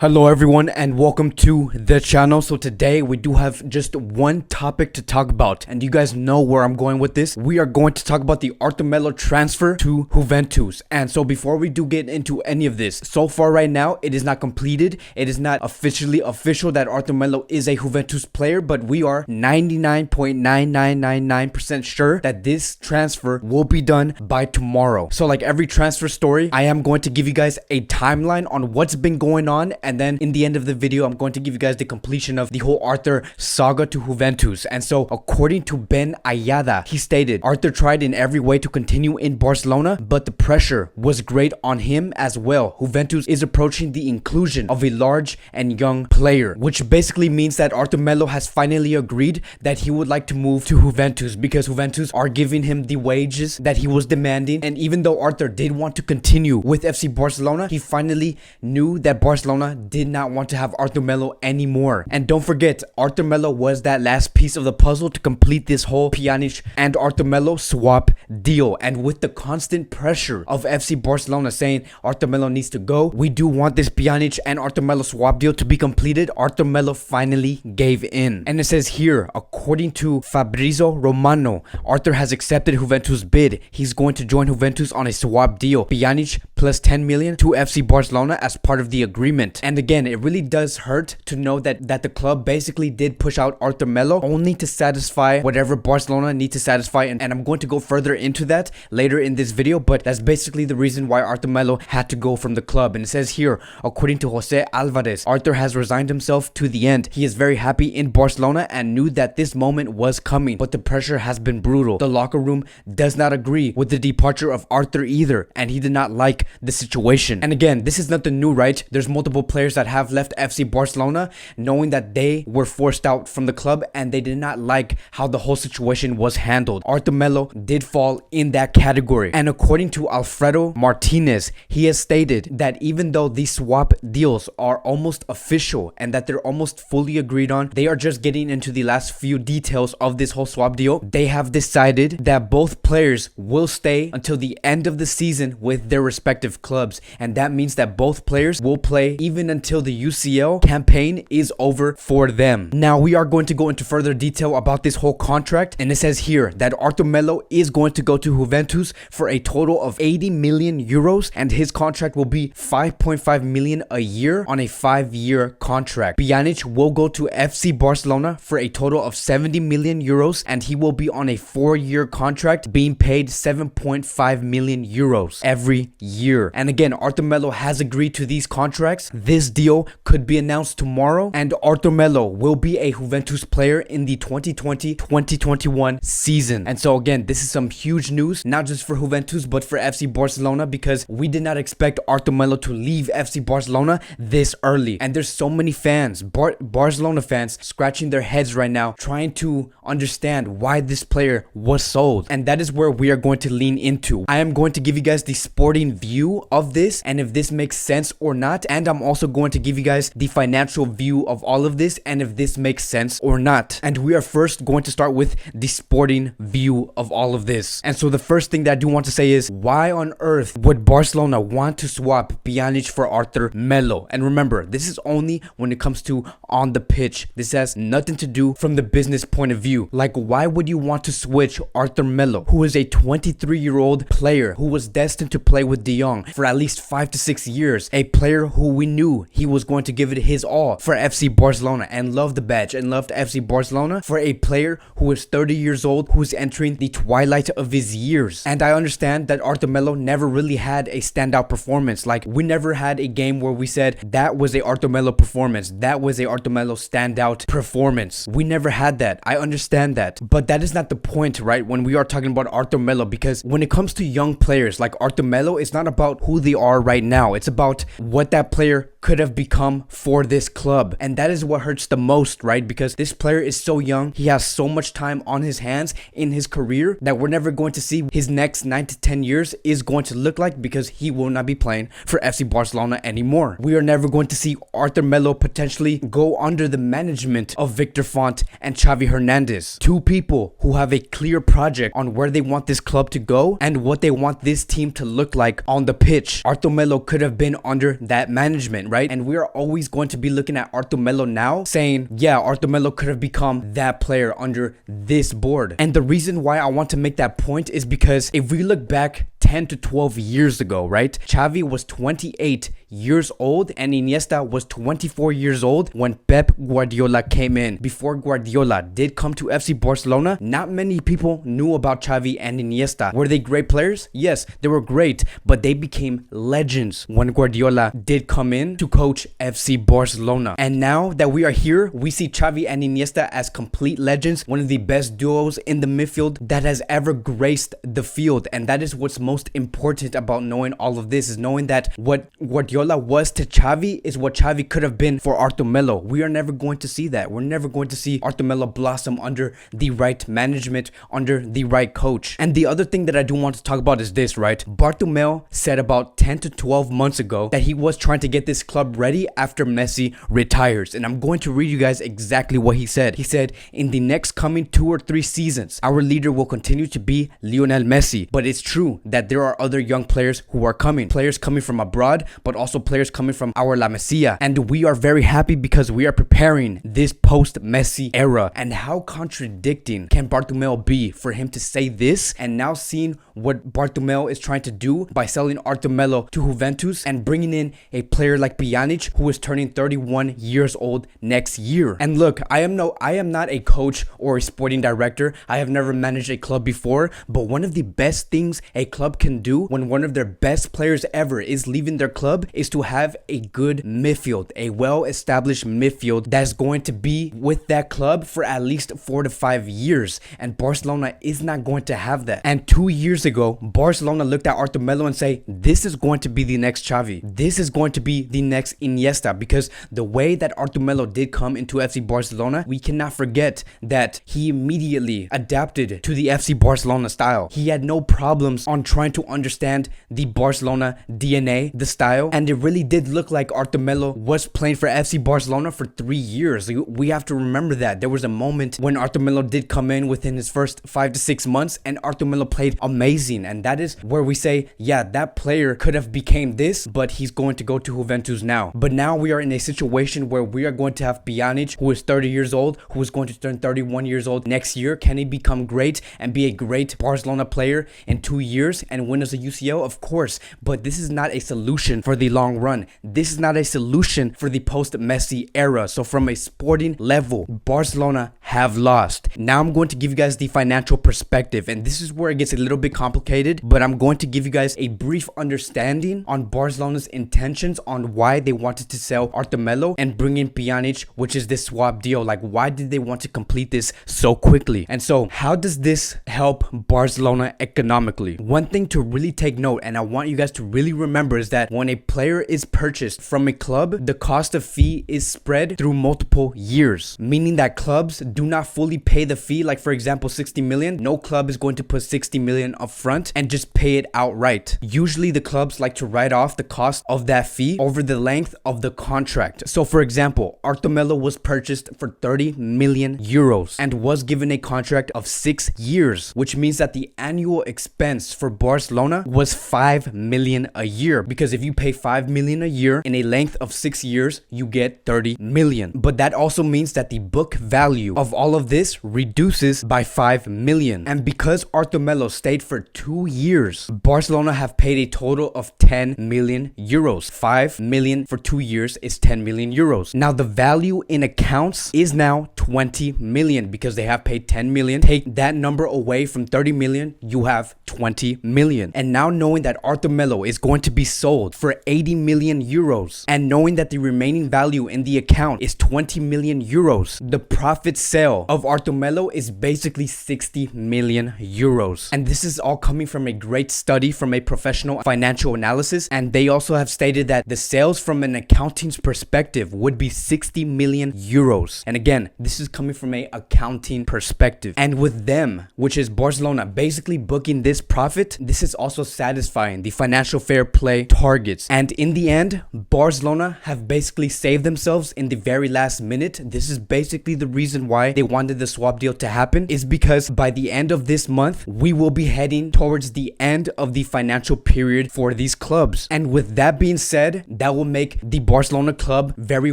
Hello everyone and welcome to the channel. So today we do have just one topic to talk about, and you guys know where I'm going with this. We are going to talk about the Arthur Melo transfer to Juventus. And so before we do get into any of this, so far right now it is not completed. It is not officially official that Arthur Melo is a Juventus player, but we are 99.9999% sure that this transfer will be done by tomorrow. So like every transfer story, I am going to give you guys a timeline on what's been going on, and then in the end of the video, I'm going to give you guys the completion of the whole Arthur saga to Juventus. And so according to Ben Ayada, he stated, Arthur tried in every way to continue in Barcelona, but the pressure was great on him as well. Juventus is approaching the inclusion of a large and young player, which basically means that Arthur Melo has finally agreed that he would like to move to Juventus because Juventus are giving him the wages that he was demanding. And even though Arthur did want to continue with FC Barcelona, he finally knew that Barcelona did not want to have Arthur Melo anymore. And don't forget, Arthur Melo was that last piece of the puzzle to complete this whole Pjanic and Arthur Melo swap deal. And with the constant pressure of FC Barcelona saying Arthur Melo needs to go, we do want this Pjanic and Arthur Melo swap deal to be completed, Arthur Melo finally gave in. And it says here, according to Fabrizio Romano, Arthur has accepted Juventus' bid. He's going to join Juventus on a swap deal. Pjanic plus 10 million to FC Barcelona as part of the agreement. And again, it really does hurt to know that the club basically did push out Arthur Melo only to satisfy whatever Barcelona need to satisfy. And I'm going to go further into that later in this video, but that's basically the reason why Arthur Melo had to go from the club. And it says here, according to Jose Alvarez, Arthur has resigned himself to the end. He is very happy in Barcelona and knew that this moment was coming, but the pressure has been brutal. The locker room does not agree with the departure of Arthur either, and he did not like the situation. And again, this is nothing new, right? There's multiple players that have left FC Barcelona knowing that they were forced out from the club and they did not like how the whole situation was handled. Arthur Melo did fall in that category. And according to Alfredo Martinez, he has stated that even though these swap deals are almost official and that they're almost fully agreed on, they are just getting into the last few details of this whole swap deal. They have decided that both players will stay until the end of the season with their respective clubs, and that means that both players will play even until the UCL campaign is over for them. Now we are going to go into further detail about this whole contract, and it says here that Arthur Melo is going to go to Juventus for a total of 80 million euros, and his contract will be 5.5 million a year on a 5-year contract. Pjanic will go to FC Barcelona for a total of 70 million euros, and he will be on a 4-year contract being paid 7.5 million euros every year. And again, Arthur Melo has agreed to these contracts. This deal could be announced tomorrow, and Arthur Melo will be a Juventus player in the 2020-2021 season. And so again, this is some huge news, not just for Juventus but for FC Barcelona, because we did not expect Arthur Melo to leave FC Barcelona this early. And there's so many fans, Barcelona fans, scratching their heads right now trying to understand why this player was sold. And that is where we are going to lean into. I am going to give you guys the sporting view of this and if this makes sense or not, and I'm also going to give you guys the financial view of all of this and if this makes sense or not. And we are first going to start with the sporting view of all of this. And so the first thing that I do want to say is, why on earth would Barcelona want to swap Pjanic for Arthur Melo? And remember, this is only when it comes to on the pitch. This has nothing to do from the business point of view. Like, why would you want to switch Arthur Melo, who is a 23-year-old player who was destined to play with De Jong for at least 5 to 6 years, a player who we knew he was going to give it his all for FC Barcelona and loved the badge and loved FC Barcelona, for a player who is 30 years old, who's entering the twilight of his years? And I understand that Arthur Melo never really had a standout performance. Like, we never had a game where we said that was a Arthur Melo performance, that was a Arthur Melo standout performance. We never had that. I understand that, but that is not the point, right, when we are talking about Arthur Melo, because when it comes to young players like Arthur Melo, it's not about who they are right now, it's about what that player could have become for this club. And that is what hurts the most, right? Because this player is so young, he has so much time on his hands in his career that we're never going to see his next 9 to 10 years is going to look like, because he will not be playing for FC Barcelona anymore. We are never going to see Arthur Melo potentially go under the management of Victor Font and Xavi Hernandez, two people who have a clear project on where they want this club to go and what they want this team to look like on the pitch. Arthur Melo could have been under that management. right? And we are always going to be looking at Arthur Melo now saying, yeah, Arthur Melo could have become that player under this board. And the reason why I want to make that point is because if we look back 10 to 12 years ago, right? Xavi was 28 years old and Iniesta was 24 years old when Pep Guardiola came in. Before Guardiola did come to FC Barcelona, not many people knew about Xavi and Iniesta. Were they great players? Yes, they were great, but they became legends when Guardiola did come in to coach FC Barcelona. And now that we are here, we see Xavi and Iniesta as complete legends, one of the best duos in the midfield that has ever graced the field. And that is what's most important about knowing all of this, is knowing that what Guardiola was to Xavi is what Xavi could have been for Arthur Melo. We are never going to see that. We're never going to see Arthur Melo blossom under the right management, under the right coach. And the other thing that I do want to talk about is this, right? Bartomeu said about 10 to 12 months ago that he was trying to get this club ready after Messi retires. And I'm going to read you guys exactly what he said. He said, in the next coming 2 or 3 seasons, our leader will continue to be Lionel Messi. But it's true that there are other young players who are coming. Players coming from abroad, but also players coming from our La Masia. And we are very happy because we are preparing this post-Messi era. And how contradicting can Bartomeu be for him to say this, and now seeing what Bartomeu is trying to do by selling Arthur Melo to Juventus and bringing in a player like Pjanic, who is turning 31 years old next year. And look, I am not a coach or a sporting director. I have never managed a club before, but one of the best things a club can do when one of their best players ever is leaving their club is to have a good midfield, a well-established midfield that's going to be with that club for at least 4 to 5 years. And Barcelona is not going to have that. And 2 years ago, Barcelona looked at Arthur Melo and say, this is going to be the next Xavi. This is going to be the next Iniesta, because the way that Arthur Melo did come into FC Barcelona, we cannot forget that he immediately adapted to the FC Barcelona style. He had no problems on trying to understand the Barcelona DNA, the style, and it really did look like Arthur Melo was playing for FC Barcelona for 3 years. We have to remember that. There was a moment when Arthur Melo did come in within his first 5 to 6 months, and Arthur Melo played amazing. And that is where we say, yeah, that player could have became this, but he's going to go to Juventus now. But now we are in a situation where we are going to have Pjanic, who is 30 years old, who is going to turn 31 years old next year. Can he become great and be a great Barcelona player in 2 years and win us a UCL? Of course, but this is not a solution for the long run. This is not a solution for the post-Messi era. So from a sporting level, Barcelona have lost. Now I'm going to give you guys the financial perspective, and this is where it gets a little bit complicated, but I'm going to give you guys a brief understanding on Barcelona's intentions on why they wanted to sell Arthur Melo and bring in Pjanic, which is this swap deal. Like, why did they want to complete this so quickly? And so how does this help Barcelona economically? One thing to really take note, and I want you guys to really remember, is that when a player is purchased from a club, the cost of fee is spread through multiple years, meaning that clubs do not fully pay the fee. Like, for example, 60 million. No club is going to put 60 million up front and just pay it outright. Usually the clubs like to write off the cost of that fee over the length of the contract. So for example, Arthur Melo was purchased for 30 million euros and was given a contract of 6 years, which means that the annual expense for Barcelona was 5 million a year, because if you pay 5 million a year in a length of 6 years, you get 30 million. But that also means that the book value of all of this reduces by 5 million. And because Arthur Melo stayed for 2 years, Barcelona have paid a total of 10 million euros. 5 million for 2 years is 10 million euros. Now the value in accounts is now 20 million because they have paid 10 million. Take that number away from 30 million, you have 20 million. And now knowing that Arthur Melo is going to be sold for 80 million euros and knowing that the remaining value in the account is 20 million euros, the profit sale of Arthur Melo is basically 60 million euros. And this is all coming from a great study from a professional financial analysis, and they also have stated that the sales from an accounting's perspective would be 60 million euros. And again, this is coming from a accounting perspective. And with them, which is Barcelona, basically booking this profit, this is also satisfying the financial fair play targets. And in the end, Barcelona have basically saved themselves in the very last minute. This is basically the reason why why they wanted the swap deal to happen is because by the end of this month, we will be heading towards the end of the financial period for these clubs. And with that being said, that will make the Barcelona club very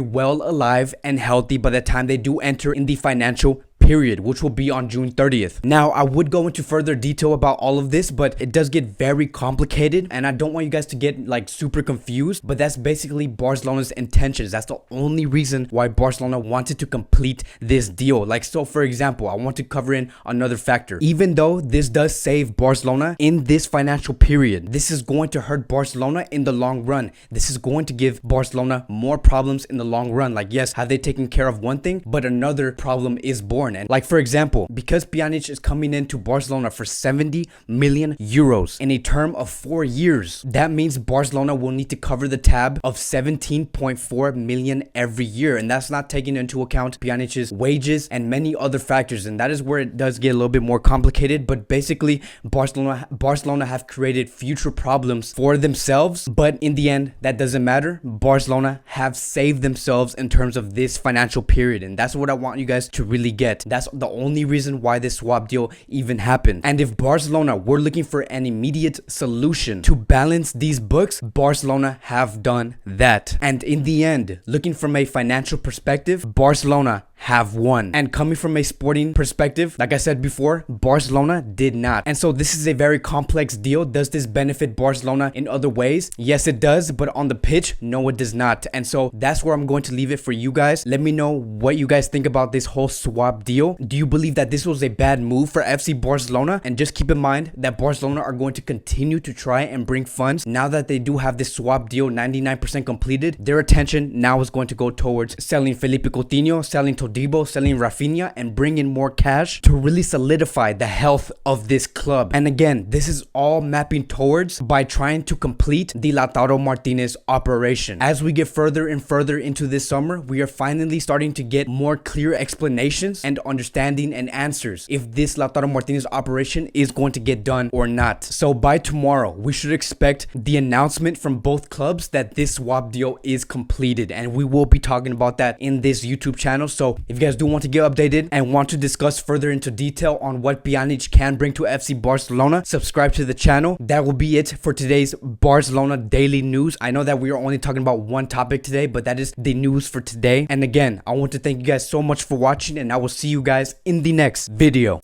well alive and healthy by the time they do enter in the financial period, which will be on June 30th. Now, I would go into further detail about all of this, but it does get very complicated and I don't want you guys to get like super confused, but that's basically Barcelona's intentions. That's the only reason why Barcelona wanted to complete this deal. Like, so for example, I want to cover in another factor. Even though this does save Barcelona in this financial period, this is going to hurt Barcelona in the long run. This is going to give Barcelona more problems in the long run. Like, yes, have they taken care of one thing, but another problem is born. And like, for example, because Pjanic is coming into Barcelona for 70 million euros in a term of 4 years, that means Barcelona will need to cover the tab of 17.4 million every year. And that's not taking into account Pjanic's wages and many other factors. And that is where it does get a little bit more complicated. But basically, Barcelona have created future problems for themselves. But in the end, that doesn't matter. Barcelona have saved themselves in terms of this financial period. And that's what I want you guys to really get. That's the only reason why this swap deal even happened. And if Barcelona were looking for an immediate solution to balance these books, Barcelona have done that. And in the end, looking from a financial perspective, Barcelona have won. And coming from a sporting perspective, like I said before, Barcelona did not. And so this is a very complex deal. Does this benefit Barcelona in other ways? Yes, it does. But on the pitch, no, it does not. And so that's where I'm going to leave it for you guys. Let me know what you guys think about this whole swap deal. Do you believe that this was a bad move for FC Barcelona? And just keep in mind that Barcelona are going to continue to try and bring funds. Now that they do have this swap deal 99% completed, their attention now is going to go towards selling Felipe Coutinho, selling Debo, selling Rafinha, and bringing more cash to really solidify the health of this club. And again, this is all mapping towards by trying to complete the Lautaro Martinez operation. As we get further and further into this summer, we are finally starting to get more clear explanations and understanding and answers if this Lautaro Martinez operation is going to get done or not. So by tomorrow, we should expect the announcement from both clubs that this swap deal is completed, and we will be talking about that in this YouTube channel. So if you guys do want to get updated and want to discuss further into detail on what Pjanic can bring to FC Barcelona, subscribe to the channel. That will be it for today's Barcelona daily news. I know that we are only talking about one topic today, but that is the news for today. And again, I want to thank you guys so much for watching, and I will see you guys in the next video.